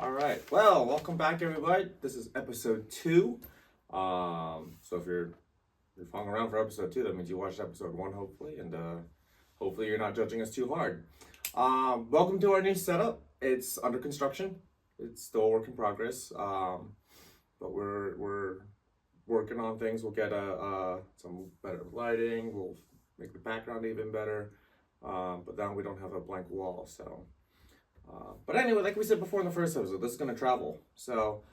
All right. Well, welcome back, everybody. This is episode 2. So if you're following around for episode 2, that means you watched episode 1, hopefully, and hopefully you're not judging us too hard. Welcome to our new setup. It's under construction. It's still a work in progress. But we're working on things. We'll get some better lighting. We'll make the background even better. But then we don't have a blank wall, so. But anyway, like we said before in the first episode, this is going to travel. So,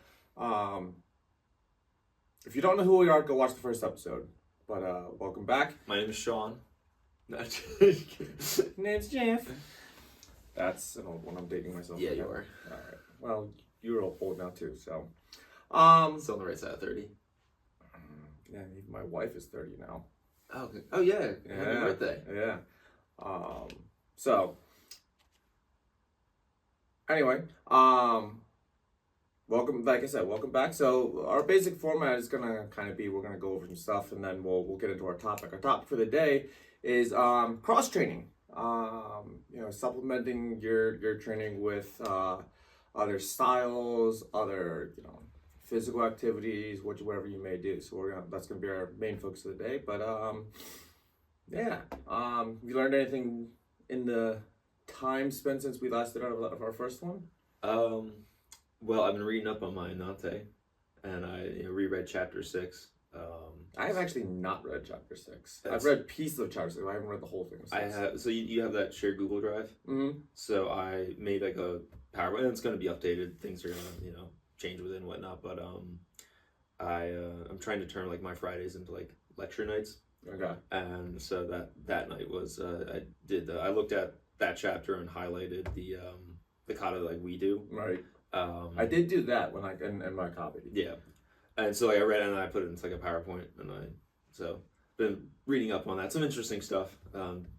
if you don't know who we are, go watch the first episode. But welcome back. My name is Sean. Name's Jeff. That's an old one. I'm dating myself. Yeah, you are. All right. Well, you're old now too, so. Still on the right side of 30. Yeah, even my wife is 30 now. Oh, okay. Oh yeah. Happy birthday. Yeah. So. Anyway, welcome. Like I said, welcome back. So our basic format is gonna kind of be we're gonna go over some stuff, and then we'll get into our topic. Our topic for the day is cross training. Supplementing your training with other styles, other physical activities, whatever you may do. So that's gonna be our main focus of the day. But you learned anything in the time spent since we last did our first one? Well, I've been reading up on my Nante, and I reread chapter 6. I have actually not read chapter 6. I've read pieces of chapter 6. I haven't read the whole thing. I have. So you have that shared Google Drive. Mm-hmm. So I made like a PowerPoint, and it's going to be updated. Things are going to change with it and whatnot. But I'm trying to turn like my Fridays into like lecture nights. Okay. And so that night was I looked at that chapter and highlighted the kata like we do. Right. I did do that when in my copy. Yeah. And so like I read it and I put it into like a PowerPoint and been reading up on that. Some interesting stuff.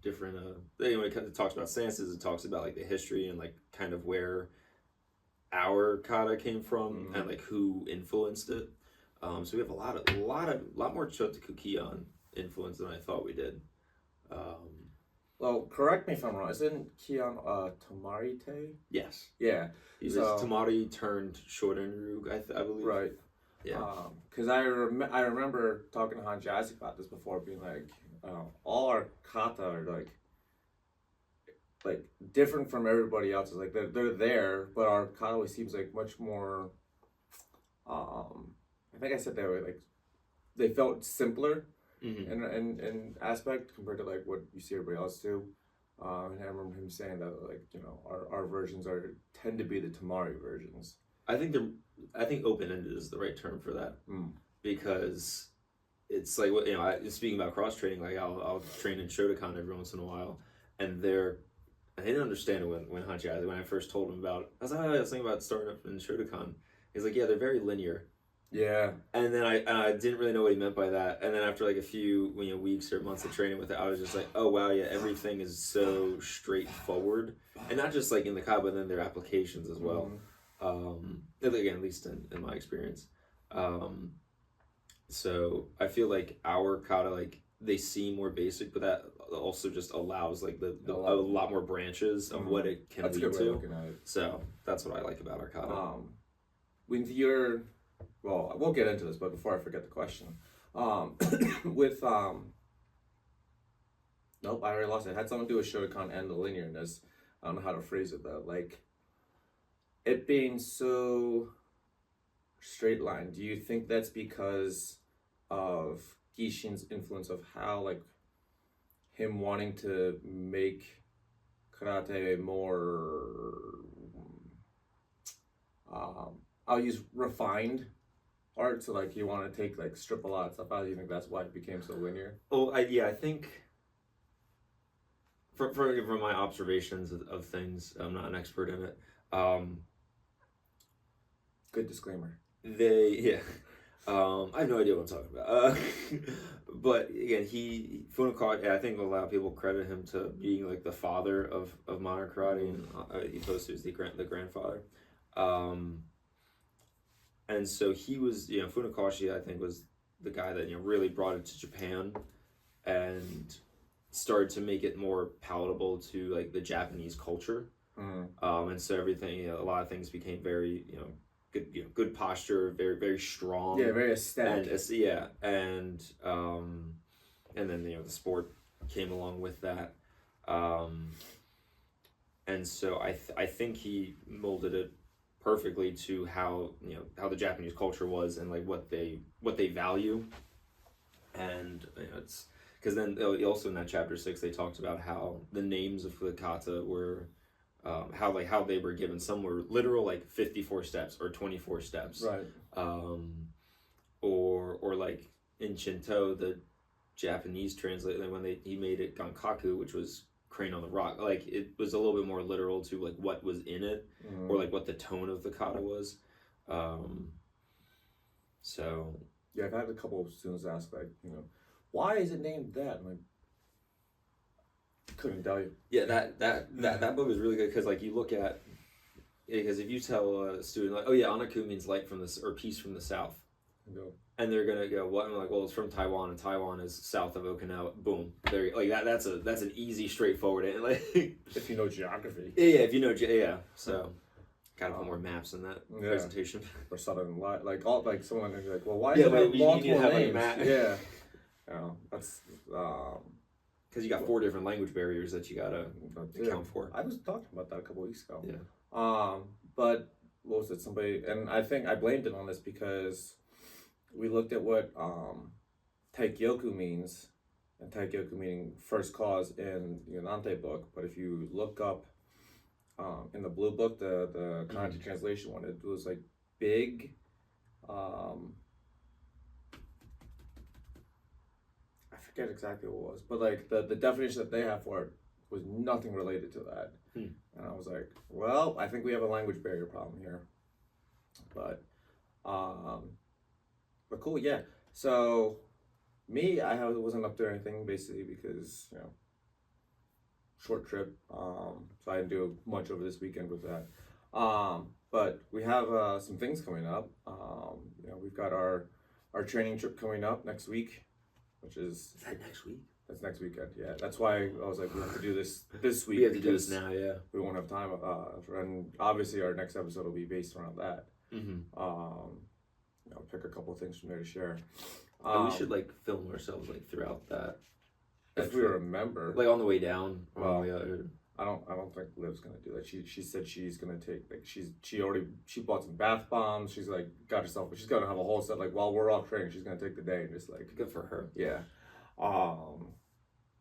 Different anyway, it talks about stances, it talks about like the history and like kind of where our kata came from and like who influenced it. So we have a lot more Chotokukion influence than I thought we did. Well, correct me if I'm wrong. Isn't Kion Tomarite? Yes. Yeah. He's Tamari turned Shorin-ryu, I believe. Right. Yeah. Because I remember talking to Hanji Isaac about this before, being like, all our kata are like different from everybody else's. Like they're there, but our kata always seems like much more. I think I said they felt simpler. Mm-hmm. In aspect compared to like what you see everybody else do, and I remember him saying that our versions tend to be the Tamari versions. I think open-ended is the right term for that because it's like speaking about cross training, like I'll train in Shotokan every once in a while, and I didn't understand it when Hanchi, when I first told him about it. I was like, I was thinking about starting up in Shotokan. He's like, yeah, they're very linear. Yeah. And then I didn't really know what he meant by that. And then after like a few weeks or months of training with it, I was just like, oh wow, yeah, everything is so straightforward, and not just like in the kata, but then their applications as well. Again, at least in my experience. So I feel like our kata, like they seem more basic, but that also just allows like a lot more branches of what it can lead to. So that's what I like about our kata. When you're Well, we'll get into this, but before I forget the question, nope, I already lost it. It had something to do with Shotokan and the linearness. I don't know how to phrase it though. Like, it being so straight line, do you think that's because of Gishin's influence of how, like, him wanting to make karate more, I'll use refined art, so like you want to take like strip a lot of stuff out? Do you think that's why it became so linear? Oh, I think from my observations of things, I'm not an expert in it. Good disclaimer. I have no idea what I'm talking about. But again, Funakoshi, I think a lot of people credit him to being like the father of modern karate, and Itosu is the grandfather. And so he was, Funakoshi, I think, was the guy that really brought it to Japan and started to make it more palatable to like the Japanese culture. And so everything, a lot of things became very, good, good posture, very, very strong. Yeah, very aesthetic. And then the sport came along with that. And so I think he molded it perfectly to how the Japanese culture was and like what they value. And it's because then also in that chapter 6 they talked about how the names of the kata were how they were given. Some were literal, like 54 steps or 24 steps, right? Or like in Shinto, the Japanese translate when he made it Gankaku, which was crane on the rock. Like it was a little bit more literal to like what was in it, or like what the tone of the kata was. So yeah, I've had a couple of students ask like, why is it named that? I'm like, couldn't tell you. Yeah, that book is really good because like you look at, because if you tell a student like, oh yeah, Anaku means light from the or peace from the south, and they're gonna go, what? And I'm like, well, it's from Taiwan, and Taiwan is south of Okinawa. Boom, there, like that's an easy, straightforward, and like if you know geography. Yeah, if you know, so gotta put more maps in that presentation. Or southern light, like all like someone can be like, well, why is it multiple names? Like yeah, that's because you got 4 different language barriers that you gotta account for. I was talking about that a couple weeks ago. Yeah. But what was it? Somebody, and I think I blamed it on this because we looked at what taikyoku means, and taikyoku meaning first cause in the Nante book. But if you look up in the blue book, the kanji translation one, it was like big. I forget exactly what it was, but like the definition that they have for it was nothing related to that. And I was like, well, I think we have a language barrier problem here. But cool, yeah. So me, wasn't up to anything basically because short trip. So I didn't do much over this weekend with that. But we have some things coming up. We've got our training trip coming up next week, which is that next week? That's next weekend. Yeah, that's why I was like, we have to do this week. We have to do this now. Yeah, we won't have time. And obviously, our next episode will be based around that. I'll pick a couple of things from there to share. We should like film ourselves like throughout that. If we remember, like on the way down. Well, I don't think Liv's gonna do that. She said she's gonna take like she bought some bath bombs. She's like got herself. She's gonna have a whole set like while we're off training. She's gonna take the day and just like good for her. Yeah.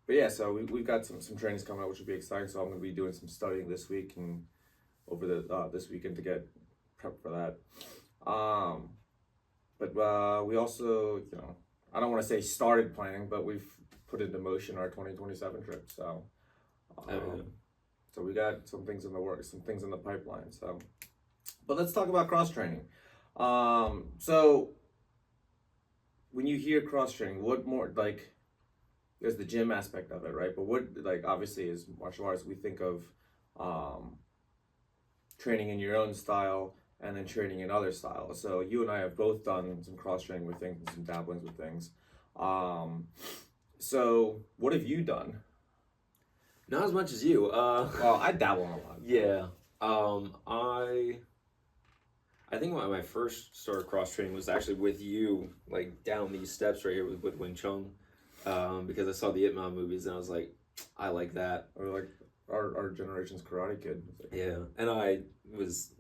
But yeah, so we've got some trainings coming out, which will be exciting. So I'm gonna be doing some studying this week and over the this weekend to get prepped for that. But we also, I don't want to say started planning, but we've put into motion our 2027 trip. So, so we got some things in the works, some things in the pipeline. So, but let's talk about cross training. So when you hear cross training, what more like? There's the gym aspect of it, right? But what like obviously is martial arts. We think of training in your own style and then training in other styles. So you and I have both done some cross training with things and some dabblings with things. So what have you done? Not as much as you. Well, I dabble in a lot. Yeah. I think my first start of cross training was actually with you, like down these steps right here with Wing Chun. Because I saw the Ip Man movies and I was like, I like that. Or like our generation's Karate Kid. Yeah, and I was,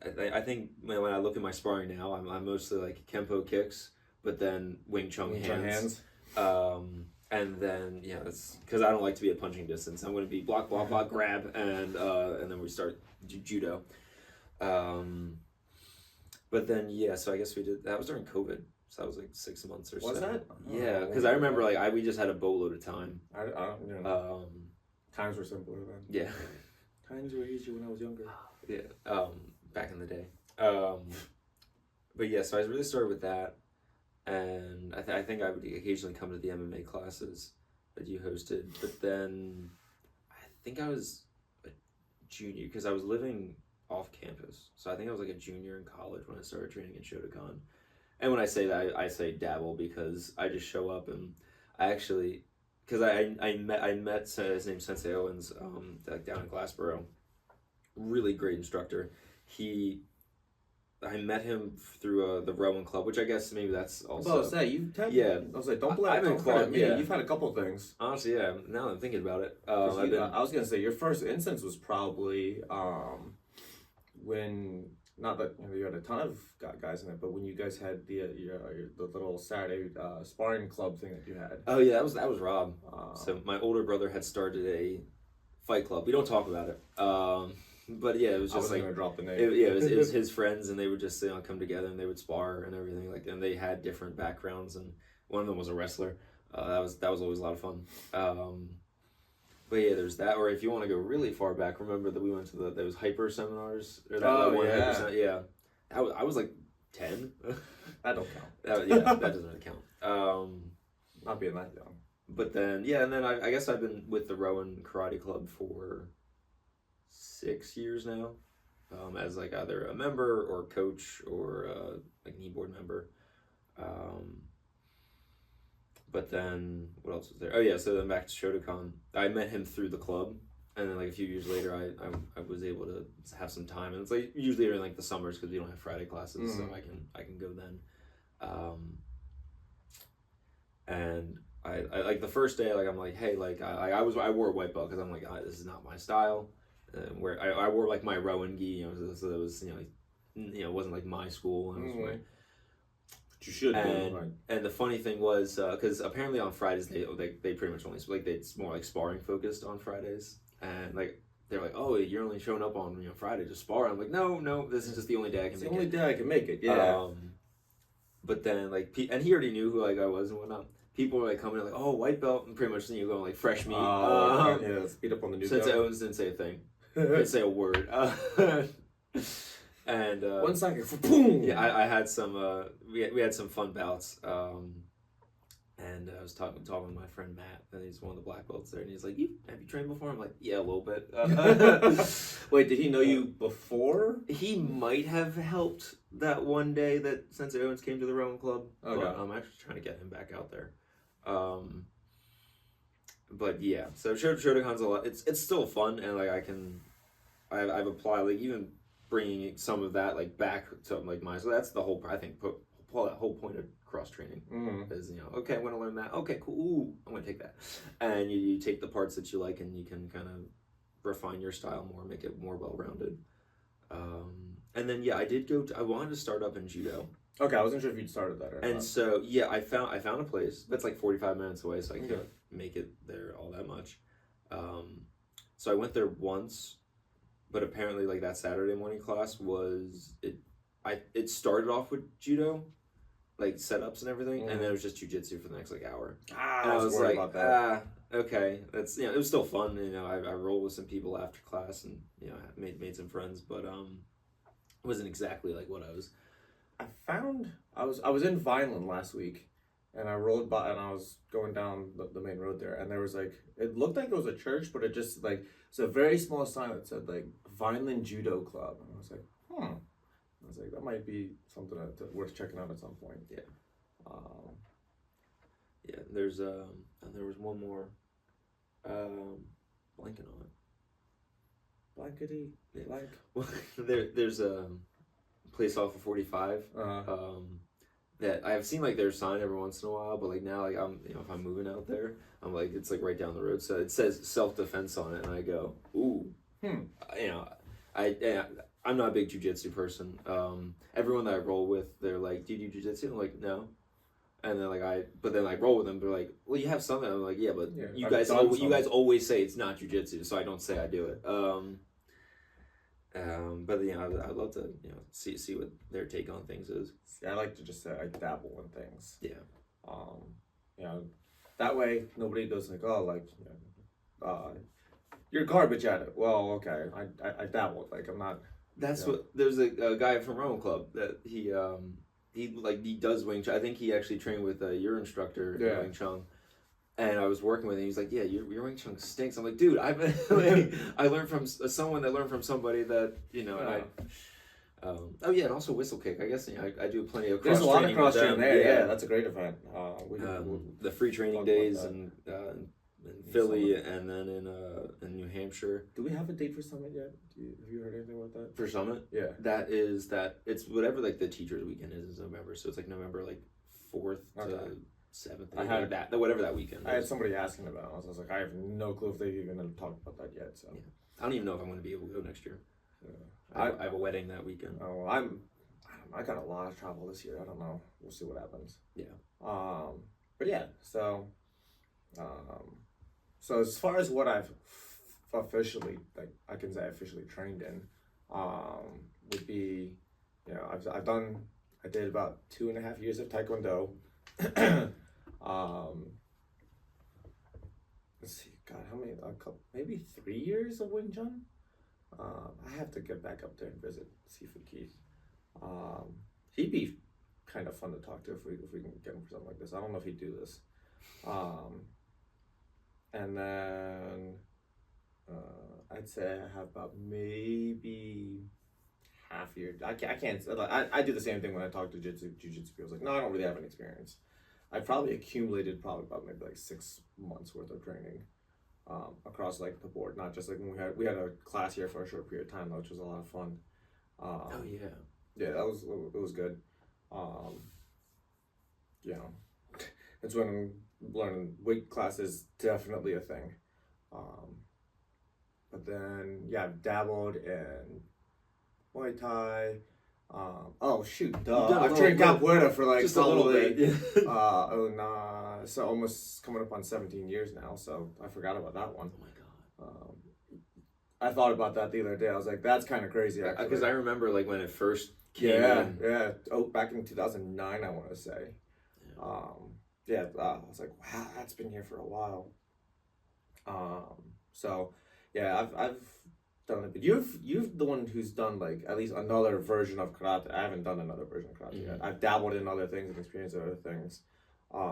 I think when I look at my sparring now, I'm mostly like Kempo kicks, but then Wing Chun hands. And then that's because I don't like to be at punching distance. I'm going to be block, block, block, grab, and then we start judo. But then so I guess we did that was during COVID. So that was like 6 months or so. Was that? Yeah, because I remember like we just had a boatload of time. I don't times were simpler then. Yeah. Times were easier when I was younger. Yeah. Back in the day. But yeah, so I really started with that, and I think I would occasionally come to the MMA classes that you hosted. But then I think I was a junior because I was living off campus. So I think I was like a junior in college when I started training in Shotokan. And when I say that, I say dabble because I just show up and I actually, because I met his name's Sensei Owens, like down in Glassboro. Really great instructor. I met him through the rowing club, which I guess maybe that's also. I was say you've had, yeah. I was like, don't blame I've been credit me. yeah. You've had a couple of things. Honestly, yeah. Now that I'm thinking about it, I was gonna say your first instance was probably when, not that you had a ton of guys in it, but when you guys had the little Saturday sparring club thing that you had. Oh yeah, that was Rob. So my older brother had started a fight club. We don't talk about it. But yeah, it was just like gonna drop the name. It was his friends, and they would just come together and they would spar and everything and they had different backgrounds, and one of them was a wrestler. That was always a lot of fun. But yeah, there's that. Or if you want to go really far back, remember that we went to those hyper seminars or that one hyper yeah. I was like 10. That don't count. That doesn't really count. Not being that young. But then and then I guess I've been with the Rowan Karate Club for 6 years now, as like either a member or coach or like knee board member. But then what else was there? Oh yeah, so then back to Shotokan. I met him through the club, and then like a few years later, I was able to have some time, and it's like usually during like the summers because we don't have Friday classes, so I can go then. And I like the first day, like I'm like, hey, like I wore a white belt because I'm like, this is not my style. Where I wore like my Rowan gi, so it was it wasn't like my school, and it was you should. And the funny thing was because apparently on Fridays they pretty much only it's more like sparring focused on Fridays, and like they're like, oh, you're only showing up on Friday to spar. I'm like, no, this is just the only day I can make it. The only day I can make it. Yeah. But then and he already knew who like I was and whatnot. People were like coming in like, oh, white belt, and pretty much going like fresh meat. Yeah, speed up on the new. Since Owens didn't say a thing. Didn't say a word. And 1 second. Boom. Yeah, I had some. We had some fun bouts. And I was talking with my friend Matt, and he's one of the black belts there, and he's like, "Have you trained before?" I'm like, "Yeah, a little bit." Wait, did he know you before? He might have helped that one day that Sensei Owens came to the Rowan Club. Okay. But I'm actually trying to get him back out there. But yeah, so Shotokan's a lot. It's still fun, and like I've applied like even bringing some of that like back to like mine. So that's the whole I think that whole point of cross training is okay, I'm going to learn that. Okay, cool. Ooh, I'm going to take that, and you take the parts that you like, and you can kind of refine your style more, make it more well rounded. And then I did I wanted to start up in judo. Okay, I wasn't sure if you'd started that or not. And so I found a place that's like 45 minutes away, so I can't make it there all that much. So I went there once, but apparently like that Saturday morning class it started off with judo, like setups and everything, and then it was just jujitsu for the next like hour. And I was like, about that. Okay, that's it was still fun. I rolled with some people after class, and made some friends, but it wasn't exactly like what I was. I was in Vineland last week, and I rolled by, and I was going down the main road there, and there was like, it looked like it was a church, but it just like, it's a very small sign that said like Vineland Judo Club, and I was like, I was like, that might be something worth checking out at some point. Yeah. There's and there was one more, blanking on it. Blankety blank. Well, there's a place off of 45 that I've seen like their sign every once in a while, but like now like I'm if I'm moving out there, I'm like it's like right down the road, so it says self-defense on it, and I go ooh, I'm not a big jiu-jitsu person. Everyone that I roll with, they're like, do you do jiu-jitsu? I'm like, no. And then but then I roll with them, they're like, well, you have something. I'm like, yeah, but you guys always say it's not jiu-jitsu, so I don't say I do it. But I'd love to see what their take on things is. Yeah, I like to just say I dabble in things. Yeah. That way nobody goes like, oh, like, you're garbage at it. Well, okay, I dabble. Like I'm not. That's what. There's a guy from Rowan Club that he does Wing Chun. I think he actually trained with your instructor in Wing Chun. And I was working with him. He's like, "Yeah, your Wing Chun stinks." I'm like, "Dude, I've been I learned from someone that learned from somebody that And and also whistle kick. I guess I do plenty of cross. There's a lot of cross training there. Yeah, that's a great event. The free training days and in Philly, and then in New Hampshire. Do we have a date for Summit yet? Have you heard anything about that? For Summit? Yeah. It's whatever like the teachers' weekend is November, so it's like November like 4th to 7th, whatever that weekend is. I had somebody asking about it. I was like, I have no clue if they've even talked about that yet. So yeah. I don't even know if I'm going to be able to go next year. I have a wedding that weekend. Oh, I got a lot of travel this year. I don't know. We'll see what happens. Yeah. But yeah. So as far as what I've officially, like I can say officially trained in, would be, you know, I did about 2.5 years of Taekwondo. Let's see, God, how many? Maybe 3 years of Wing Chun. I have to get back up there and visit Seafood Keith. He'd be kind of fun to talk to if we can get him for something like this. I don't know if he'd do this. And then I'd say I have about maybe half year. I can't. I do the same thing when I talk to jiu-jitsu people. Like, no, I don't really have any experience. I probably accumulated about maybe like 6 months worth of training across like the board. Not just like when we had a class here for a short period of time, which was a lot of fun. Oh yeah. Yeah, it was good. You know, it's when I'm learning weight class is definitely a thing. But then yeah, I've dabbled in Muay Thai. Oh shoot, duh! I've trained capoeira for like just probably, a little bit. So almost coming up on 17 years now. So I forgot about that one. Oh my god. I thought about that the other day. I was like, that's kind of crazy. Because I remember like when it first came in. Yeah. Oh, back in 2009, I want to say. Yeah. I was like, wow, that's been here for a while. So yeah, I've done it, but you're the one who's done like at least another version of karate. I haven't done another version of karate yet. I've dabbled in other things and experienced other things.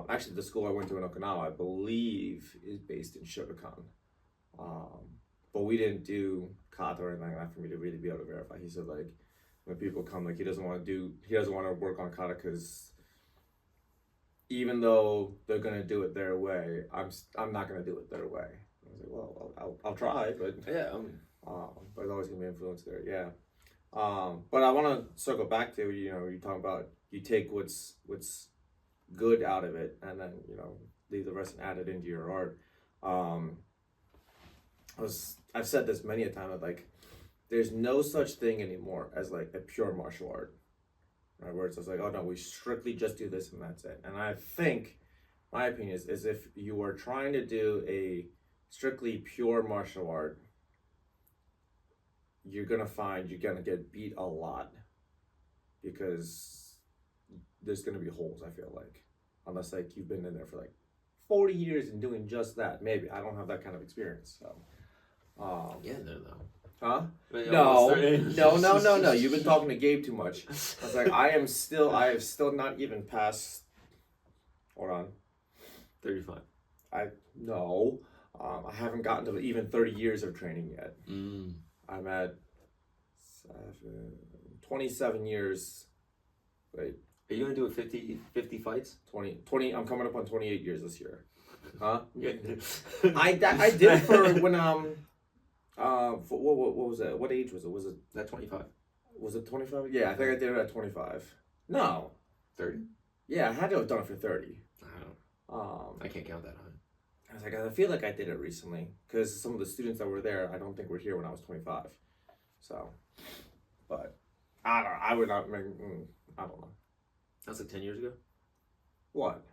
Actually, the school I went to in Okinawa, I believe, is based in Shotokan. But we didn't do kata or anything like that for me to really be able to verify. He said like when people come, like he doesn't want to work on kata because even though they're gonna do it their way, I'm not gonna do it their way. I was like, well, I'll try, but yeah. But there's always gonna be influence there, yeah. But I want to circle back to you're talking about you take what's good out of it and then leave the rest and add it into your art. I've said this many a time that like there's no such thing anymore as like a pure martial art, right? Where it's just like, oh no, we strictly just do this and that's it. And I think my opinion is if you are trying to do a strictly pure martial art, you're gonna find you're gonna get beat a lot because there's gonna be holes. I feel like unless like you've been in there for like 40 years and doing just that. Maybe I don't have that kind of experience. So yeah, no. Huh? No. No. You've been talking to Gabe too much. I was like, I have still not even passed. Hold on. 35. I haven't gotten to even 30 years of training yet. I'm at 27 years. Wait. Are you gonna do a 50 fights? 20. I'm coming up on 28 years this year. Huh? Yeah. I did for when for, what was that? What age was it? Was it that 25? Was it 25? Yeah, I think I did it at 25. No. 30? Yeah, I had to have done it for 30. I don't know. I can't count that high. I was like, I feel like I did it recently because some of the students that were there, I don't think were here when I was 25. So, but I don't know. I would not. I don't know. That's like 10 years ago. What?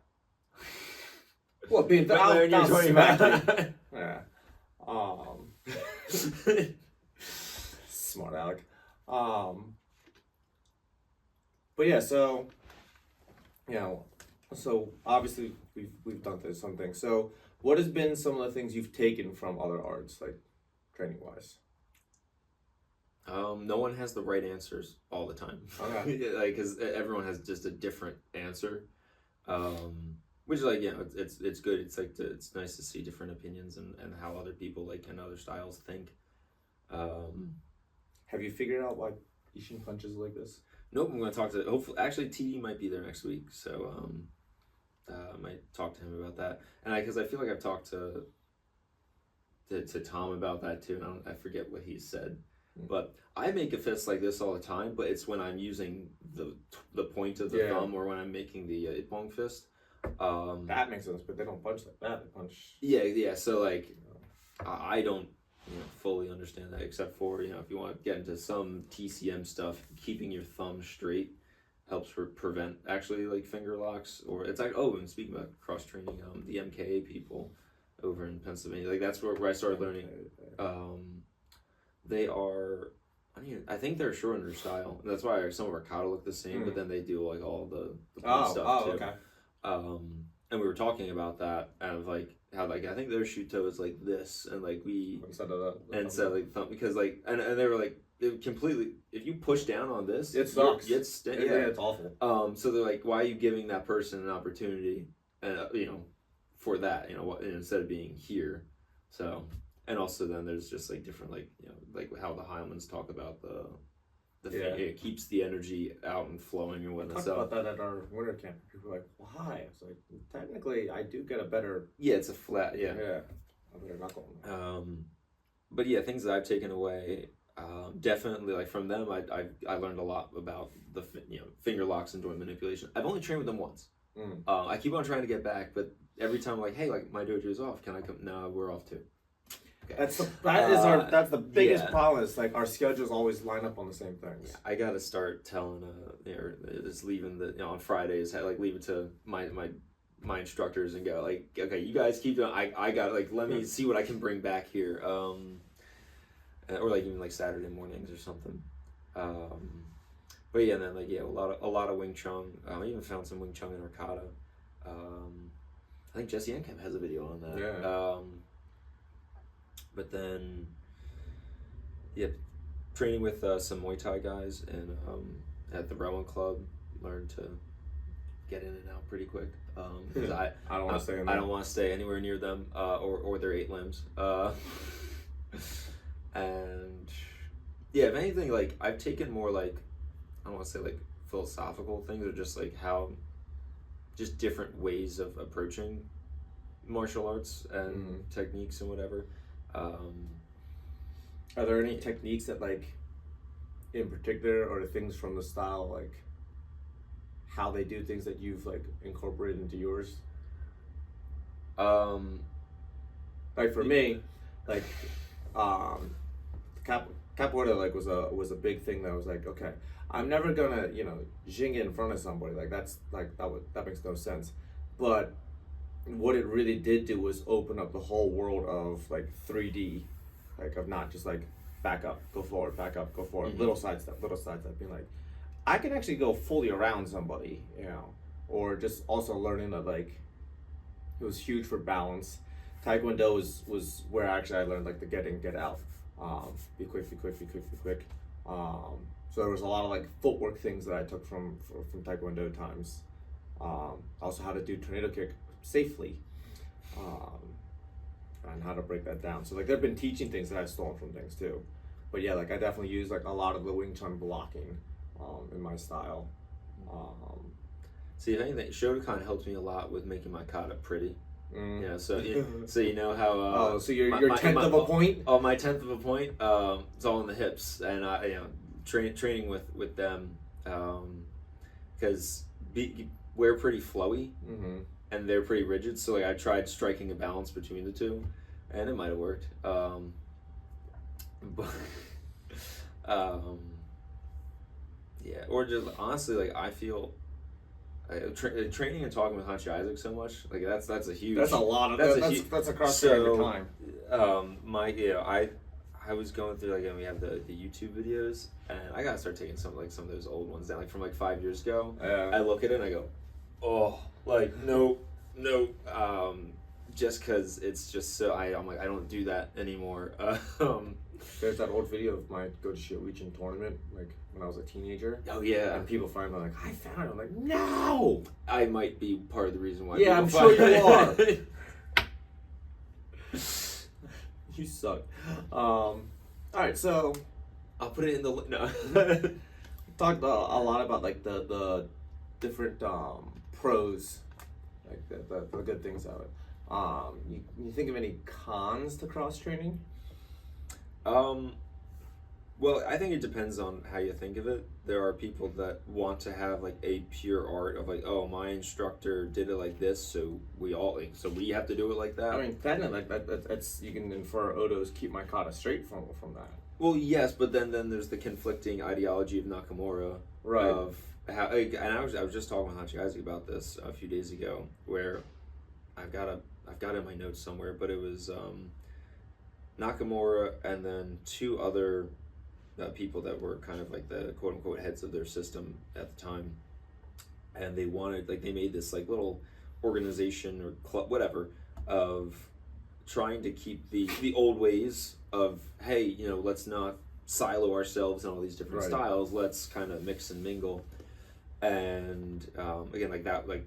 What being when you're 25? Yeah. Smart Alec. But yeah, so so obviously we've done some things. So what has been some of the things you've taken from other arts, like training wise? No one has the right answers all the time. Okay. Like, because everyone has just a different answer. Which is like, it's good. It's like it's nice to see different opinions and how other people like and other styles think. Have you figured out why Ishin punches like this? Nope. I'm gonna talk to. Hopefully, actually, TD might be there next week, so I might talk to him about that. And because I feel like I've talked to to Tom about that too, and I forget what he said. But I make a fist like this all the time, but it's when I'm using the point of the thumb, or when I'm making the Ipong fist. That makes sense, but they don't punch like that. They punch. Yeah. So like, I don't fully understand that, except for if you want to get into some TCM stuff, keeping your thumb straight helps prevent actually like finger locks. Or it's like, and speaking about cross training, the MKA people over in Pennsylvania, like that's where I started learning. They are, I think they're Schrodinger's style. That's why some of our kata look the same, but then they do like all the stuff too. Okay. And we were talking about that, and like how like I think their shuto is like this, and like we instead of instead like thumb, because like and they were like it completely, if you push down on this, it sucks. It's awful. So they're like, why are you giving that person an opportunity, for that, instead of being here? So. And also then there's just like different like like how the Heilmans talk about the thing, it keeps the energy out and flowing and whatnot. We talked about that at our winter camp. People were like, why? I was like, technically I do get a better it's a flat a better knuckle. But things that I've taken away, definitely like from them, I learned a lot about the finger locks and joint manipulation. I've only trained with them once. I keep on trying to get back, but every time I'm like, hey, like my dojo's off, can I come? No, we're off too. Okay. That's the biggest problem. Is like our schedules always line up on the same things. I gotta start telling just leaving on Fridays, like leave it to my instructors and go like, okay, you guys keep doing. I got like, let me see what I can bring back here, or like even like Saturday mornings or something. But and then like a lot of Wing Chun. I even found some Wing Chun in Arcata. I think Jesse Enkamp has a video on that. Yeah. But then, training with some Muay Thai guys and at the Rowan Club, learned to get in and out pretty quick. Because I don't want to stay. I don't want to stay anywhere near them or their 8 limbs. And if anything, like I've taken more like, I don't want to say like philosophical things, or just like how, just different ways of approaching martial arts and techniques and whatever. Are there any techniques that like in particular, or the things from the style, like how they do things that you've like incorporated into yours? Like for me, like capoeira like was a big thing that was like, okay, I'm never gonna jing in front of somebody, like that's like that makes no sense. But what it really did do was open up the whole world of like 3D, like of not just like back up, go forward, back up, go forward, little side step, being like, I can actually go fully around somebody, or just also learning that like, it was huge for balance. Taekwondo was where actually I learned like the get in, get out, be quick, be quick, be quick, be quick. So there was a lot of like footwork things that I took from Taekwondo times. Also how to do tornado kick safely, and how to break that down. So like they've been teaching things that I've stolen from things too. But like I definitely use like a lot of the Wing Chun blocking in my style. See, if anything, Shotokan helps me a lot with making my kata pretty. So you know how. So your tenth of a point. Oh, my 10th of a point. It's all in the hips, and training with them, because we're pretty flowy, and they're pretty rigid. So like I tried striking a balance between the two, and it might have worked. But or just honestly, like I feel. Training and talking with Hanshi Isaac so much, like that's a huge. That's a lot of that's across every time. I was going through like, and we have the YouTube videos, and I gotta start taking some of those old ones down, like from like 5 years ago. I look at it and I go, oh, like no, just because it's just so I'm like I don't do that anymore. There's that old video of my go to Shioichin tournament, like when I was a teenager. Oh yeah. And people find me like, I found it. I'm like, no! I might be part of the reason why. Yeah, I'm sure you are. You suck. Alright, so I'll put it in the no. Talked a lot about like the different pros, like the good things of it. You think of any cons to cross training? Well, I think it depends on how you think of it. There are people that want to have like a pure art of like, oh, my instructor did it like this, so we have to do it like that. I mean, technically, that's you can infer Odo's keep my kata straight from that. Well, yes, but then there's the conflicting ideology of Nakamura, Right. Of how, and I was just talking with Hachi Isaac about this a few days ago, where I've got it in my notes somewhere, but it was Nakamura and then two other people that were kind of like the quote unquote heads of their system at the time, and they wanted, like, they made this like little organization or club, whatever, of trying to keep the old ways of, hey, you know, let's not silo ourselves in all these different Right. styles, let's kind of mix and mingle. And again, like that, like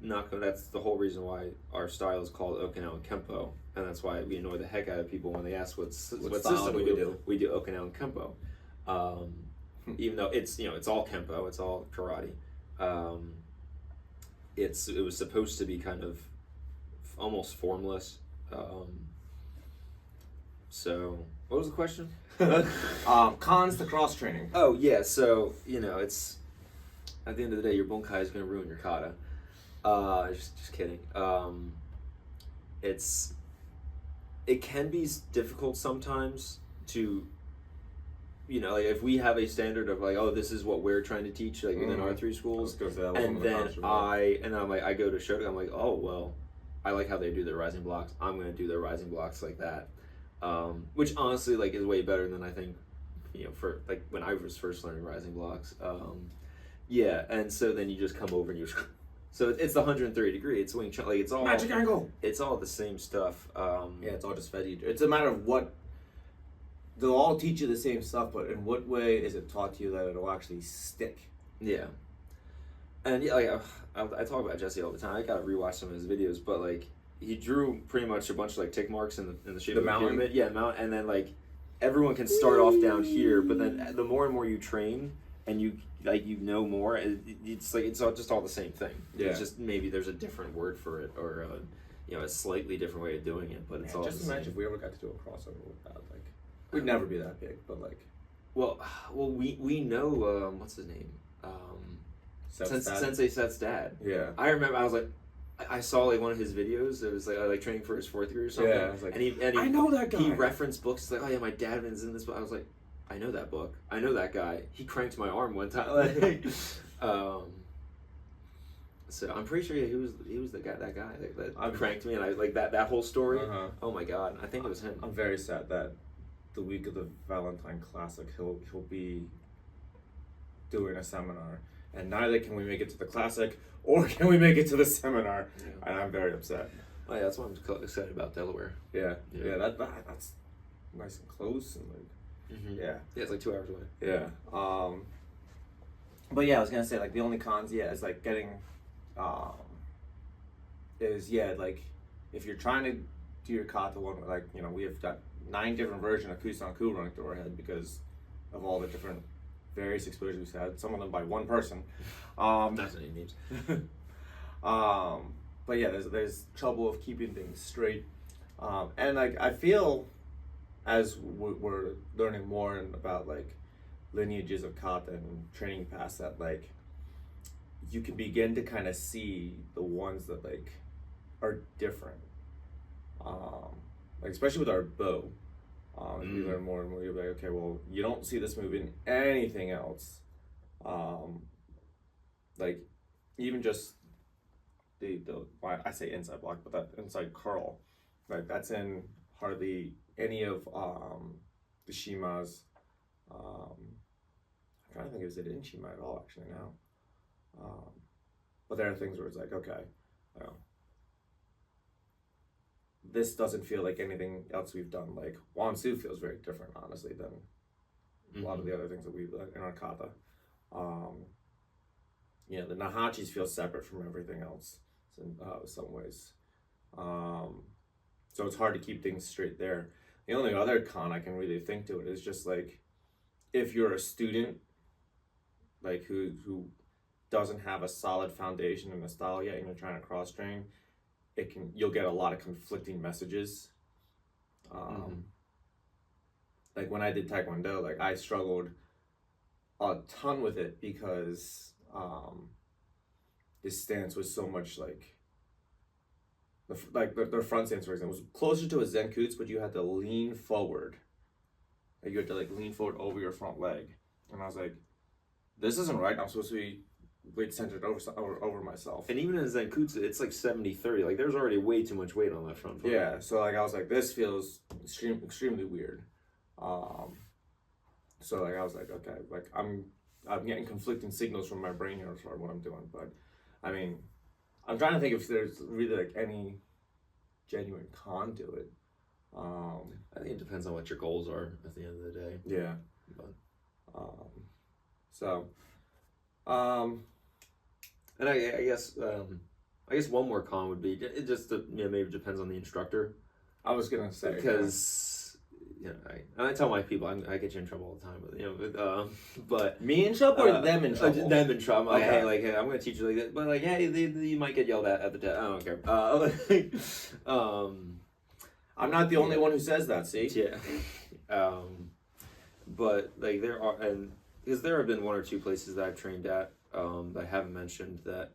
that's the whole reason why our style is called Okinawan Kempo, and that's why we annoy the heck out of people when they ask what style system do we do? We do Okinawan Kempo, even though it's, you know, it's all Kempo, it's all karate. It was supposed to be kind of almost formless. So what was the question? Cons to cross training. Oh yeah, so you know, it's at the end of the day, your bunkai is going to ruin your kata. Just kidding. It can be difficult sometimes to, you know, like if we have a standard of like, oh, this is what we're trying to teach, like within our three schools, and then I'm like, I go to Shotokan, I'm like, oh well, I like how they do their rising blocks. I'm going to do their rising blocks like that, which honestly, like, is way better than I think, you know, for like when I was first learning rising blocks. Yeah, and so then you just come over and you. So it's the 130 degree. It's Wing Chun. Like, it's all magic angle. It's all the same stuff. Yeah, it's all just fed you. It's a matter of what. They'll all teach you the same stuff, but in what way is it taught to you that it'll actually stick? Yeah. And yeah, like I talk about Jesse all the time. I gotta rewatch some of his videos, but like he drew pretty much a bunch of like tick marks in the shape of the pyramid. Yeah, mountain, and then like everyone can start off down here, but then the more and more you train and you know more, it's like it's all just all the same thing. Yeah. It's just maybe there's a different word for it, or you know, a slightly different way of doing it, but it's all just the imagine same. if we ever got to do a crossover with that. Like, we'd never be that big, but like. Well, we know what's his name, Sensei Seth's dad. Yeah. I remember I was like, I saw like one of his videos. It was like training for his fourth year or something. Yeah. I was like, and he I know that guy. He referenced books like, oh yeah, my dad was in this book. I was like, I know that book. I know that guy. He cranked my arm one time. Like, so I'm pretty sure he was that guy that cranked me, and I like that whole story. Oh my god, I think it was him. I'm very sad that the week of the Valentine Classic he'll be doing a seminar, and neither can we make it to the Classic or can we make it to the seminar, and I'm very upset. Oh yeah, that's why I'm excited about Delaware. Yeah. That's nice and close, and like yeah, it's like 2 hours away. Yeah. But yeah, I was gonna say, like, the only cons, is like getting like if you're trying to do your kata one, like, you know, we have got 9 different versions of Kusan-ku running through our head because of all the different various exposures we've had, some of them by one person. That's any names. But yeah, there's trouble of keeping things straight, and like I feel as we're learning more about like lineages of kata and training past that, like you can begin to kind of see the ones that like are different, like especially with our bow. As we learn more and more, you're like, okay, well, you don't see this move in anything else. Like even just the I say inside block, but that inside curl, like that's in hardly any of the Shimas. I'm trying to think, is it in Shima at all actually now? But there are things where it's like, okay, you know, this doesn't feel like anything else we've done. Like Wansu feels very different, honestly, than a lot of the other things that we've done in our kata. You know, the Nahachis feel separate from everything else in some ways. So it's hard to keep things straight there. The only other con I can really think to it is just like, if you're a student, like who doesn't have a solid foundation in the style yet, and you're trying to cross train, you'll get a lot of conflicting messages. Like when I did Taekwondo, like I struggled a ton with it because this stance was so much like their front stance, for example, was closer to a Zenkutsu, but you had to lean forward. Like you had to like lean forward over your front leg, and I was like, "This isn't right. I'm supposed to be weight centered over myself." And even in Zenkutsu, it's like 70-30. Like there's already way too much weight on that front foot. Yeah, so like I was like, this feels extremely weird. So like I was like, okay, like I'm getting conflicting signals from my brain here for what I'm doing, but I mean, I'm trying to think if there's really like any genuine con to it. I think it depends on what your goals are at the end of the day. Yeah. But and I guess one more con would be it just maybe depends on the instructor. I was gonna say because I tell my people I get you in trouble all the time, but but me in trouble or them in trouble? Them in trouble. Okay. Hey, I'm gonna teach you like that, but like hey, you might get yelled at the test. I don't care. I'm not the only one who says that. See? Yeah. But like because there have been one or two places that I've trained at that I haven't mentioned that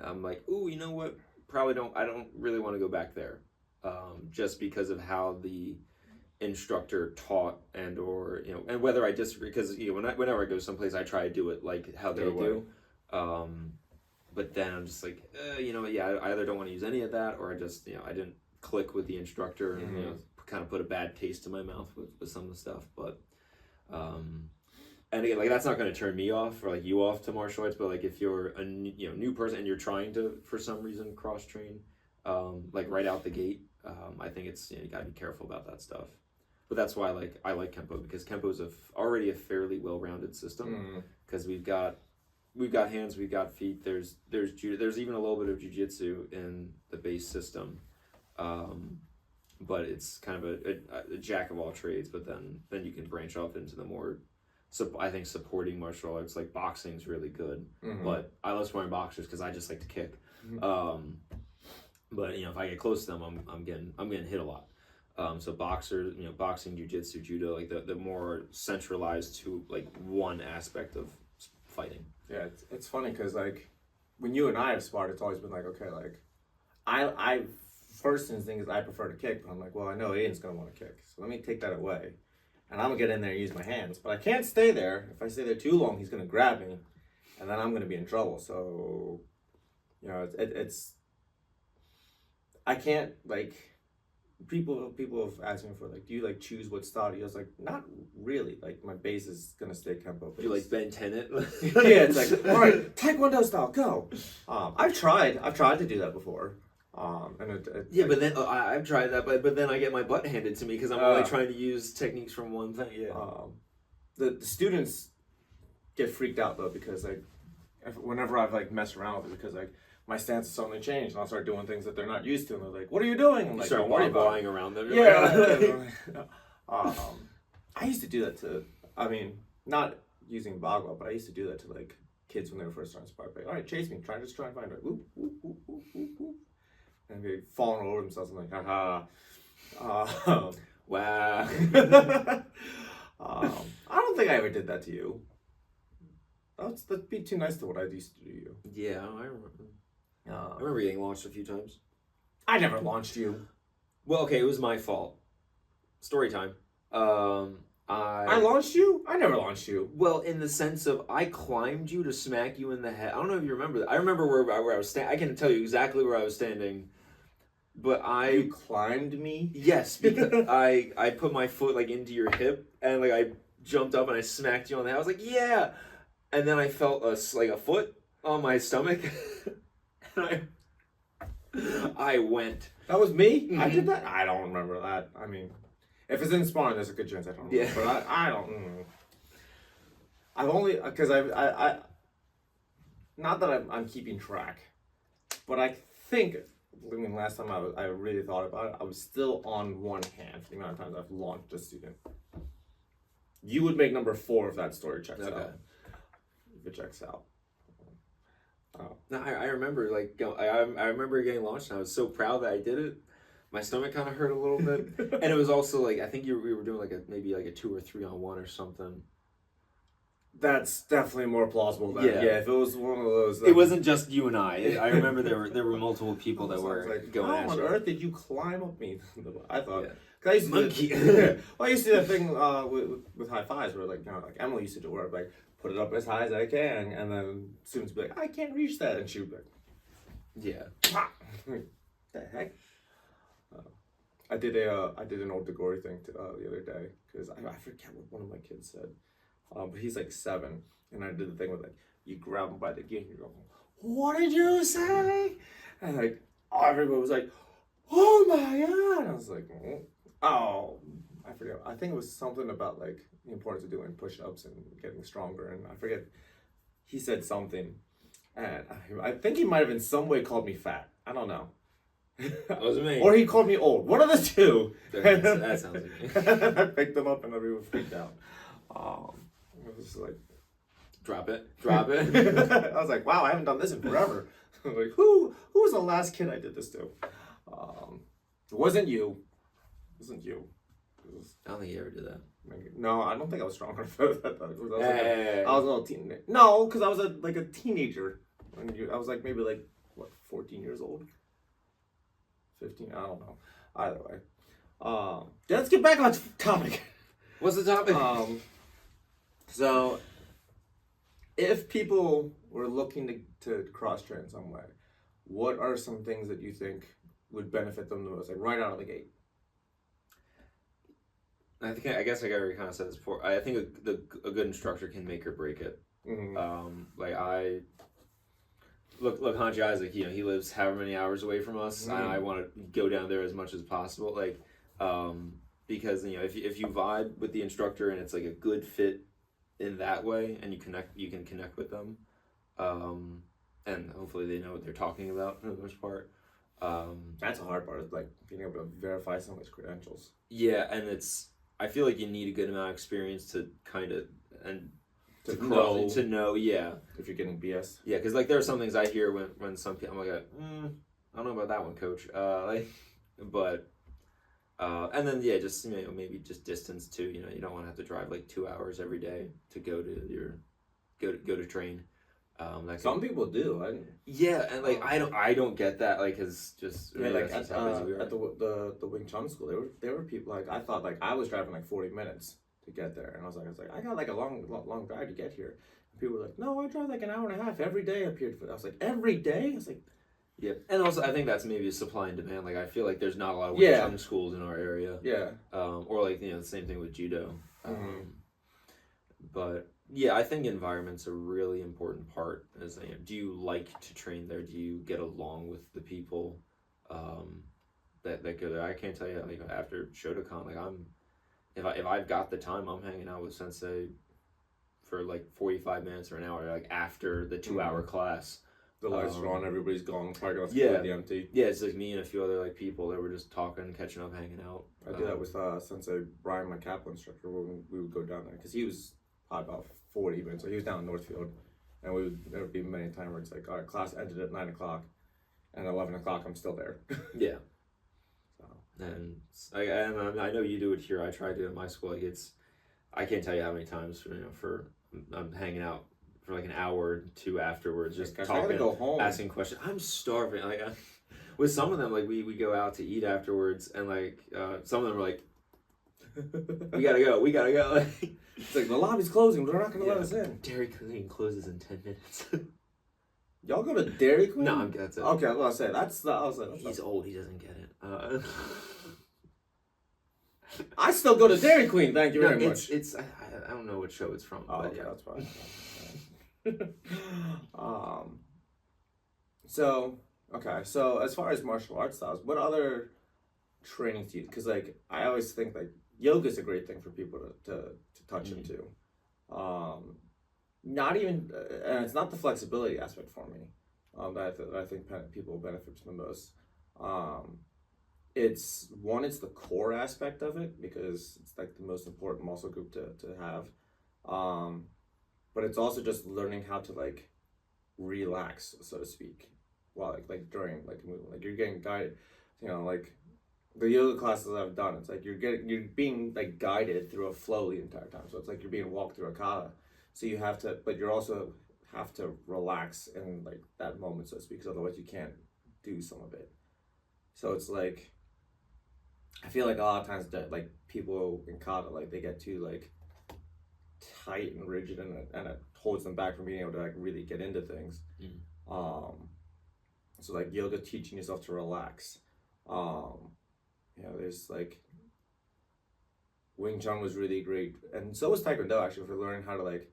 I'm like, ooh, you know what? I don't really want to go back there, just because of how the instructor taught and whether I disagree, because whenever I go someplace I try to do it like how they do, but then I'm just like I either don't want to use any of that or I just I didn't click with the instructor and kind of put a bad taste in my mouth with some of the stuff, but and again, like that's not going to turn me off or like you off to martial arts, but like if you're a new person and you're trying to for some reason cross train like right out the gate, I think it's you got to be careful about that stuff. But that's why I like Kempo, because Kempo is already a fairly well-rounded system, because we've got hands, we've got feet. There's judo, there's even a little bit of jiu-jitsu in the base system, but it's kind of a jack of all trades. But then you can branch off into the more I think supporting martial arts, like boxing's really good, but I love sparring boxers because I just like to kick. But if I get close to them, I'm getting hit a lot. So boxers, boxing, jiu-jitsu, judo, like the more centralized to like one aspect of fighting. Yeah, it's funny because like when you and I have sparred, it's always been like, okay, like I first instinct is I prefer to kick, but I'm like, well, I know Aidan's gonna want to kick, so let me take that away, and I'm gonna get in there and use my hands, but I can't stay there. If I stay there too long, he's gonna grab me, and then I'm gonna be in trouble. So, it's I can't like. People have asked me for like, do you like choose what style? I was like, not really. Like my base is gonna stay Kempo based. You like Ben 10 it? Yeah, it's like, all right, Taekwondo style, go. I've tried to do that before. But then I've tried that, but then I get my butt handed to me because I'm only trying to use techniques from one thing. Yeah. The students get freaked out though because like, whenever I've like messed around with it, because like. My stance has suddenly changed, and I'll start doing things that they're not used to, and they're like, "What are you doing?" I'm like, "Don't worry about it." Around them. Yeah. I used to do that to, not using Bagua, but I used to do that to like kids when they were first starting to spar. Like, all right, chase me, try and find it. Whoop, whoop, whoop, whoop, whoop, whoop. And they'd falling over themselves. I'm like, haha. Wow. I don't think I ever did that to you. That'd be too nice to what I used to do to you. Yeah, I remember. I remember getting launched a few times. I never launched you. Well, okay, it was my fault. Story time. I launched you? I never launched you. Well, in the sense of I climbed you to smack you in the head. I don't know if you remember that. I remember where I was standing. I can tell you exactly where I was standing. But You climbed me? Yes, because I put my foot like into your hip and like I jumped up and I smacked you on the head. I was like, yeah. And then I felt a foot on my stomach. And I went. That was me? Mm-hmm. I did that? I don't remember that. If it's in sparring, there's a good chance I don't remember. Yeah. But I don't. I've only, because I not that I'm keeping track, but I think, last time I really thought about it, I was still on one hand for the amount of times I've launched a student. You would make number 4 if that story checks out. If it checks out. Oh. No, I remember like I remember getting launched and I was so proud that I did it. My stomach kind of hurt a little bit, and it was also like I think we were doing like maybe a 2 or 3 on 1 or something. That's definitely more plausible than Yeah. if it was one of those. It wasn't just you and I. I remember there were multiple people that were like, going how at on you. earth did you climb up me? I thought. Yeah. Cause I used to Monkey. well, I used to do that thing with high fives where like like Emily used to do where I'd, like put it up as high as I can, and then students would be like, I can't reach that, and she would be like, Yeah. Pah! The heck. I did an old Degori thing the other day because I forget what one of my kids said, but he's like 7, and I did the thing with like you grab him by the gear and you go, what did you say? And like everybody was like, oh my god! And I was like, oh, I forget. I think it was something about like the importance of doing push-ups and getting stronger, and I forget. He said something, and I think he might have in some way called me fat. I don't know. That was me. Or he called me old. One of the two. That sounds like me. I picked them up and everyone freaked out. It was like, Drop it. Drop it. I was like, wow, I haven't done this in forever. I was like, who was the last kid I did this to? It wasn't you. It wasn't you. I don't think you ever did that. No, I don't think I was strong enough for that. Hey. I was a little teen. No, because I was like a teenager. I was like maybe like, what, 14 years old? 15, I don't know. Either way. Let's get back on topic. What's the topic? So, if people were looking to cross-train in some way, what are some things that you think would benefit them the most, like right out of the gate? I guess I already kind of said this before. I think a good instructor can make or break it. Mm-hmm. Look, Hanji Isaac. He lives however many hours away from us, and I want to go down there as much as possible. Because if you vibe with the instructor and it's like a good fit in that way, and you can connect with them, and hopefully they know what they're talking about for the most part. That's a hard part, is like being able to verify someone's credentials. Yeah, and I feel like you need a good amount of experience to kind of to know, yeah. If you're getting BS. Yeah, because like there are some things I hear when some people, I'm like, I don't know about that one, coach. And then yeah, just maybe just distance too. You don't want to have to drive like 2 hours every day to go to train. Some people do. And like I don't get that, like, cause just like at the Wing Chun school, there were people like I thought like I was driving like 40 minutes to get there, and I was like I got like a long drive to get here. And people were like, no, I drive like an hour and a half every day up here. I was like, every day? I was like, yeah, and also I think that's maybe supply and demand. Like I feel like there's not a lot of Wing Chun schools in our area. Yeah. Or like the same thing with judo. But yeah, I think environment's a really important part. Do you like to train there? Do you get along with the people that go there? I can't tell you. Like after Shotokan, like if I've got the time, I'm hanging out with Sensei for like 45 minutes or an hour. Like after the 2-hour class, the lights are on, everybody's gone, parking lot's completely empty. Yeah, it's like me and a few other like people that were just talking, catching up, hanging out. I did that with Sensei Brian, my Kaplan instructor, when we would go down there because he was about 40 minutes. So he was down in Northfield, and there would be many times where it's like, all right, class ended at 9 o'clock, and at 11 o'clock I'm still there. Yeah. So. And I know you do it here. I try to at my school. Like I can't tell you how many times I'm hanging out for like an hour or two afterwards, just talking, go home. Asking questions. I'm starving. Like with some of them, like we go out to eat afterwards, and like some of them are like, we gotta go. It's like the lobby's closing, but they're not gonna let us in. Dairy Queen closes in 10 minutes. Y'all go to Dairy Queen? No, that's it. Okay, I was gonna say that's he's old. He doesn't get it. I still go to Dairy Queen. Thank you very much. I don't know what show it's from. Oh, but okay, yeah, that's fine. So as far as martial arts styles, what other trainings do you? Because like I always think like yoga is a great thing for people to touch into. Not even, and it's not the flexibility aspect for me. That I think people benefit from the most. It's the core aspect of it because it's like the most important muscle group to have. But it's also just learning how to like relax, so to speak, while like during like a movement. Like you're getting guided, like the yoga classes I've done. It's like you're being like guided through a flow the entire time. So it's like you're being walked through a kata. So you have to, but you're also have to relax in like that moment, so to speak, because otherwise you can't do some of it. So it's like, I feel like a lot of times that like people in kata, like they get too like tight and rigid, and it holds them back from being able to like really get into things. So like yoga, teaching yourself to relax. There's like Wing Chun was really great, and so was Taekwondo actually, for learning how to like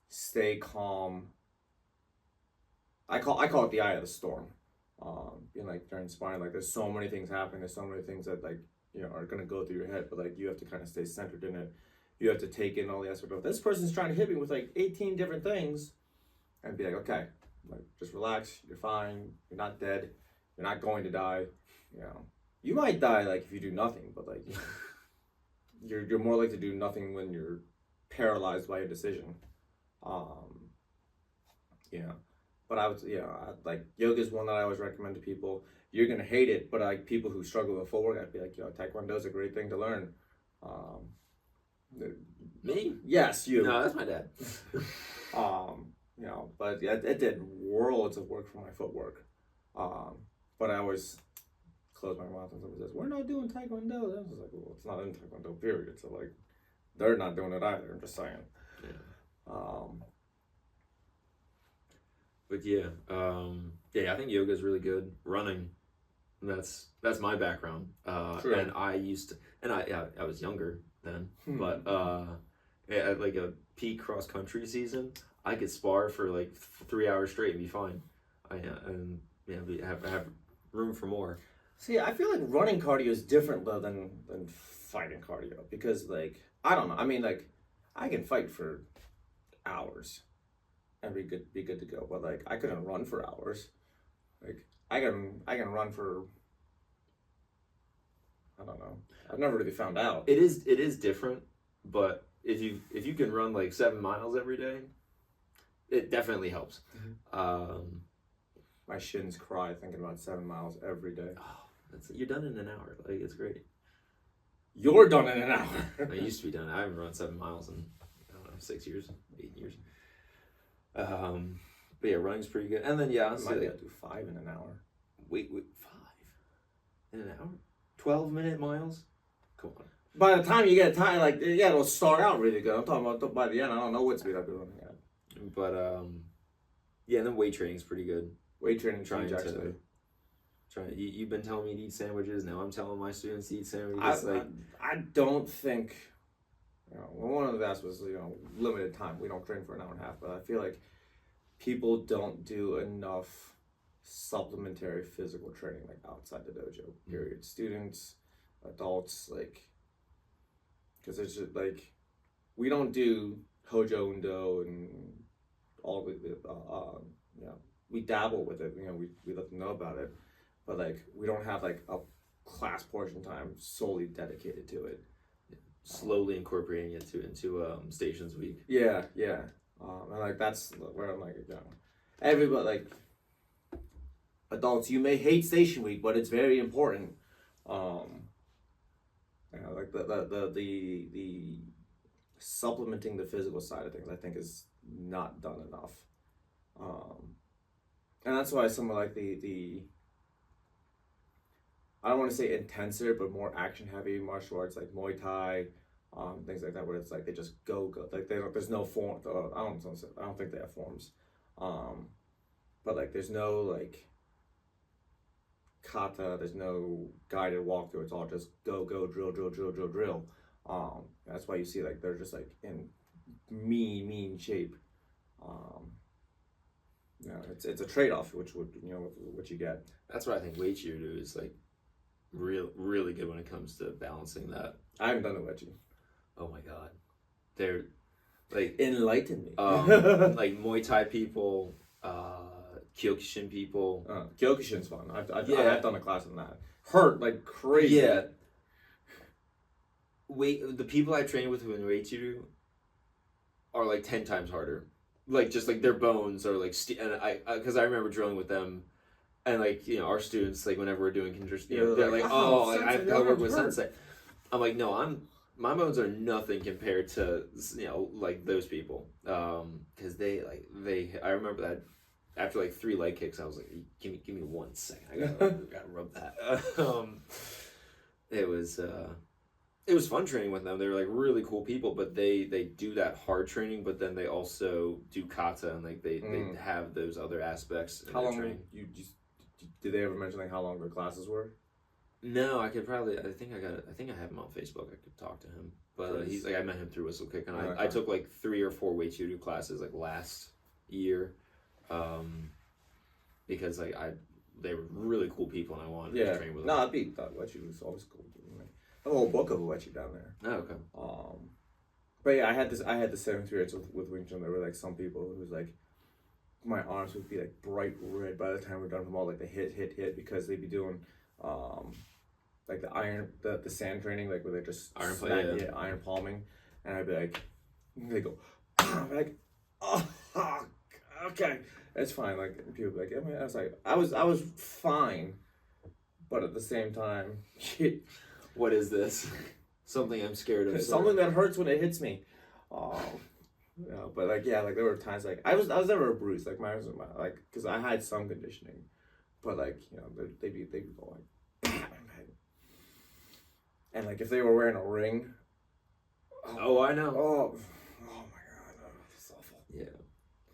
stay calm. I call it the eye of the storm. Being like during sparring, like there's so many things happening. There's so many things that like are gonna go through your head, but like you have to kind of stay centered in it. You have to take in all the aspect of this person's trying to hit me with like 18 different things, and be like, okay, like just relax. You're fine. You're not dead. You're not going to die. You might die like if you do nothing, but like you're more likely to do nothing when you're paralyzed by a decision. But I would, like yoga is one that I always recommend to people. You're gonna hate it, but like people who struggle with footwork, I'd be like, Taekwondo is a great thing to learn. Me? Yes, you. No, that's my dad. But yeah, it did worlds of work for my footwork. But I always close my mouth when somebody says, "We're not doing Taekwondo." I was like, well, it's not in Taekwondo, period. So like, they're not doing it either. I'm just saying. Yeah. But yeah, I think yoga is really good. Running, that's my background. True. And I used to, and I was younger then, but at like a peak cross country season, I could spar for like 3 hours straight and be fine. Have room for more. See, I feel like running cardio is different though than fighting cardio, because like I don't know. I mean, like I can fight for hours and be good to go, but like I couldn't run for hours. Like I can run for, I don't know. I've never really found out. It is different, but if you can run like 7 miles every day, it definitely helps. My shins cry thinking about 7 miles every day. Oh, you're done in an hour. Like it's great. You're done in an hour. I used to be done. I haven't run 7 miles in 6 years, 8 years. But yeah, running's pretty good. And then I might be able to do 5 in an hour. Wait, 5 in an hour? 12-minute miles? Come on. By the time you get tired, like it'll start out really good. I'm talking about by the end. I don't know what speed I'll be running at. But yeah, and then weight training's pretty good. Weight training, actually. You've been telling me to eat sandwiches. Now I'm telling my students to eat sandwiches. I don't think. One of the best was limited time. We don't train for an hour and a half, but I feel like people don't do enough supplementary physical training like outside the dojo. Period. Students, adults, like, because it's just like we don't do Hojo Undo and all the we dabble with it. We let them know about it, but like we don't have like a class portion time solely dedicated to it. Slowly incorporating it into stations week. Yeah. And like that's where I'm like, everybody, like adults, you may hate station week, but it's very important. Like the supplementing the physical side of things, I think, is not done enough. And that's why some of like the I don't want to say intenser, but more action heavy martial arts like Muay Thai, things like that, where it's like they just go like there's no form. I don't think they have forms, but like there's no like kata, there's no guided walkthrough. It's all just go drill. That's why you see like they're just like in mean shape. It's a trade-off, which would what you get. That's what I think Weight Judo is like really good when it comes to balancing that. I haven't done the wedgie. Oh my god, they're like enlighten me. Like Muay Thai people, Kyokushin people. Kyokushin's fun. I've done a class on that. Hurt like crazy. Yeah. The people I train with in Weight Judo are like 10 times harder. like just like their bones are like and because I remember drilling with them. And like our students, like whenever we're doing they're like, oh, like I've got to work with Sensei. I'm like, no, my bones are nothing compared to like those people, because I remember that after like 3 leg kicks, I was like, give me 1 second, I gotta rub that. It was fun training with them. They were like really cool people, but they do that hard training, but then they also do kata, and like they have those other aspects in their training. Did they ever mention like how long their classes were? No, I could probably. I think I have him on Facebook. I could talk to him, but he's like I met him through Whistle Kick, and I took like 3 or 4 weight judo classes like last year, because like they were really cool people, and I wanted to train with them. No, Uechi was always cool. A whole book of Uechi down there. Oh, okay. But yeah, I had the same experience with Wing Chun. There were like some people who was like, my arms would be like bright red by the time we're done from all like the hit because they'd be doing like the sand training, like where they just iron palming, and I'd be like, they go, I'm like, oh, okay, it's fine. Like people would be like, I was like, I was fine, but at the same time, what is this? Something I'm scared of. Something that hurts when it hits me. But like there were times like I was never a bruise, like mine was like because I had some conditioning, but like they'd be going and like if they were wearing a ring. Oh, I know. Oh my god, it's awful. Yeah,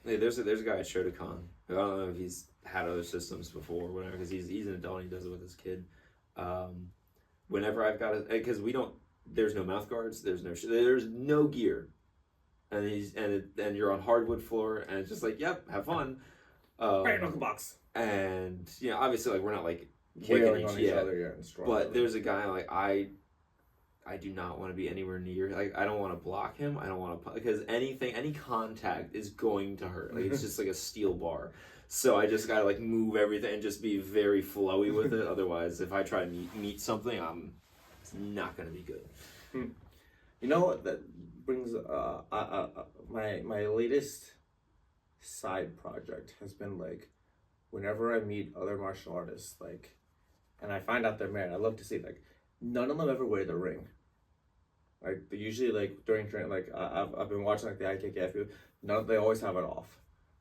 hey, there's a guy at Shotokan. I don't know if he's had other systems before or whatever, because he's an adult and he does it with his kid. Whenever I've got because there's no mouth guards, there's no gear. And you're on hardwood floor, and it's just like, yep, have fun. Knuckle box. And obviously, like we're not like kicking each other, but there's a guy like I do not want to be anywhere near. Like I don't want to block him. I don't want to because any contact is going to hurt. Like it's just like a steel bar. So I just gotta like move everything and just be very flowy with it. Otherwise, if I try to meet something, it's not gonna be good. You know what that brings my latest side project has been like whenever I meet other martial artists, like, and I find out they're married, I love to see like none of them ever wear the ring. Like they usually like during training, like I've been watching like the IKKF, they always have it off.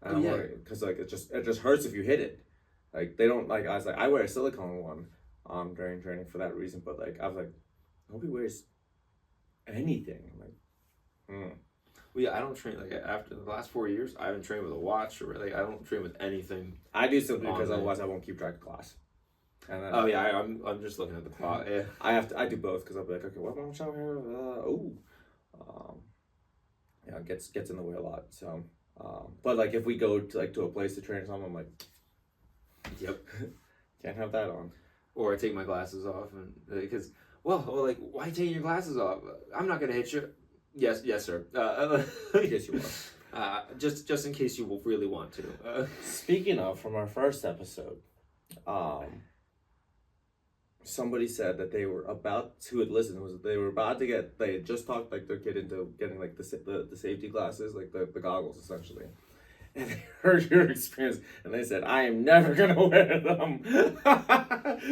And because like it just hurts if you hit it. Like they don't like I wear a silicone one during training for that reason, but like I was like, nobody wears anything. I'm like, Well, yeah, I don't train like after the last 4 years. I haven't trained with a watch or like I don't train with anything. I do simply because otherwise I won't keep track of class. And then, I'm just looking at the clock. Yeah, I do both because I'll be like, okay, what am I showing here? It gets in the way a lot. So, but like if we go to a place to train or something, I'm like, yep, can't have that on. Or I take my glasses off and because like why taking your glasses off? I'm not gonna hit you. Yes, sir. Yes, you are. Just in case you really want to. Speaking of, from our first episode, somebody said that they were about to they had just talked like their kid into getting like the safety glasses, like the goggles essentially. And they heard your experience, and they said, "I am never gonna wear them."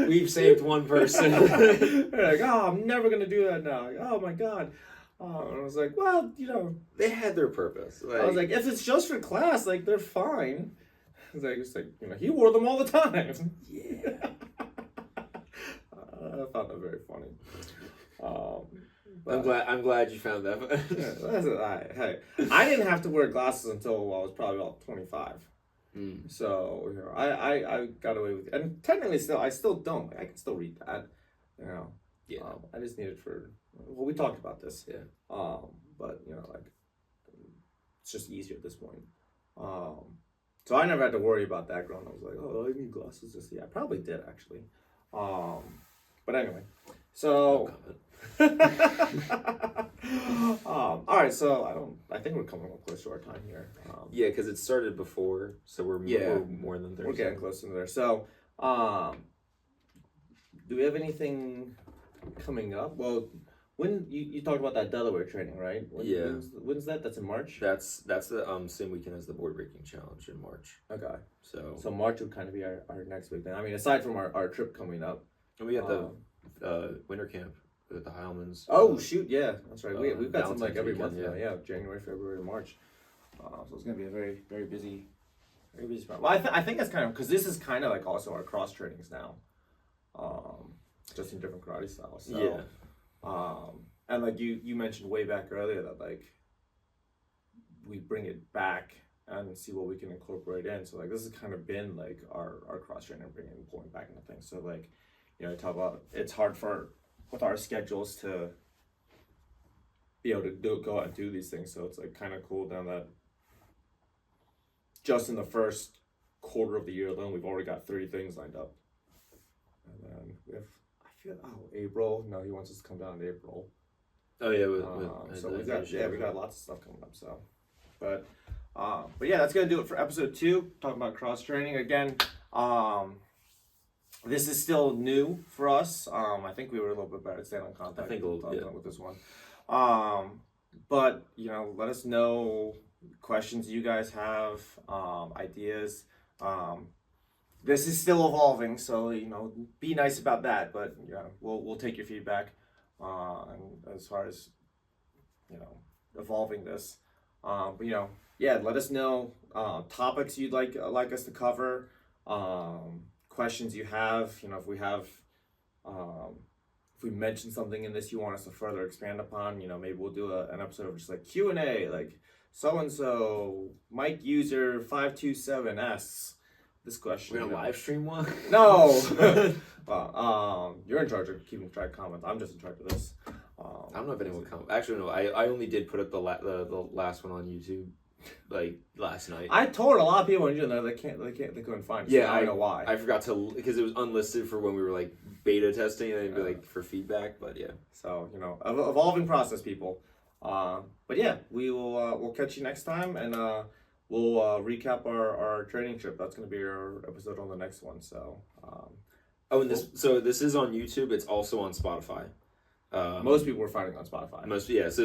We've saved one person. They're like, "Oh, I'm never gonna do that now." Like, oh my god. And I was like, well, they had their purpose. Like, I was like, if it's just for class, like they're fine. It's like he wore them all the time. Yeah. I found that very funny. I'm glad you found that. Hey, I didn't have to wear glasses until I was probably about 25. So I got away with it, and technically I still don't. I can still read that. Yeah. I just need it for. Well, we talked about this. Yeah. But like it's just easier at this point. So I never had to worry about that growing up. I was like, oh, I need glasses to see. I probably did actually. But anyway, so. All right, so I think we're coming up close to our time here. Yeah, because it started before, so we're more than 30. We're getting close to there. So, do we have anything coming up? Well, When you talked about that Delaware training, right? Yeah. When's that? That's in March. That's the same weekend as the board breaking challenge in March. Okay. So March would kind of be our next big thing. I mean, aside from our trip coming up. and we got the winter camp with the Heilmans. Oh shoot! Yeah, that's right. We've got some like every Valentine's month weekend, now. Yeah, January, February, March. So it's gonna be a very very busy spot. Well, I think that's kind of because this is kind of like also our cross trainings now, just in different karate styles. So, yeah. And like you mentioned way back earlier that like we bring it back and see what we can incorporate in. So like this has kind of been like our cross training, pulling back into things. So like, you know, talk about it's hard with our schedules to be able to go out and do these things. So it's like kind of cool now that just in the first quarter of the year alone, we've already got 30 things lined up. And then we have, April. No, he wants us to come down in April. Oh yeah, so we got lots of stuff coming up. So, but yeah, that's gonna do it for episode 2. Talking about cross training again. This is still new for us. I think we were a little bit better at staying on contact. I think with this one. But you know, let us know questions you guys have, ideas. This is still evolving, so you know, be nice about that. But yeah, we'll take your feedback, and as far as you know, evolving this. But you know, yeah, let us know topics you'd like us to cover, questions you have. You know, if we mention something in this you want us to further expand upon, you know, maybe we'll do an episode of just like Q&A, like so and so Mike user 527 asks this question. We're gonna live stream one? No. Well, you're in charge of keeping track of comments. I'm just in charge of this. I don't know if anyone will come. Actually, no. I only did put up the last one on YouTube, like last night. I told a lot of people in June they couldn't find it. Yeah, so I don't know why. I forgot to because it was unlisted for when we were like beta testing and be like for feedback. But yeah. So you know, evolving process, people. But yeah, we'll catch you next time, and we'll recap our training trip. That's gonna be our episode on the next one. So. This is on YouTube. It's also on Spotify. Most people were finding it on Spotify. So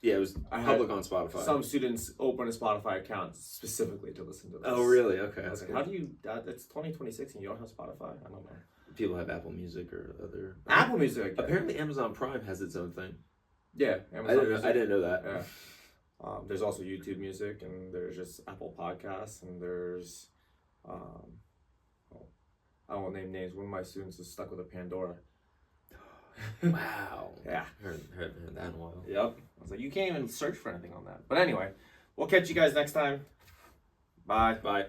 it was public on Spotify. Some students open a Spotify account specifically to listen to this. Oh really? Okay. I was like, how do you? It's 2026 and you don't have Spotify. I don't know. People have Apple Music or other. Apple Music. Apparently, Amazon Prime has its own thing. Yeah, Amazon Music. I didn't know that. Yeah. There's also YouTube Music, and there's just Apple Podcasts, and there's, I won't name names. One of my students is stuck with a Pandora. Wow. Yeah. Heard that in a while. Yep. I was like, you can't even search for anything on that. But anyway, we'll catch you guys next time. Bye. Bye.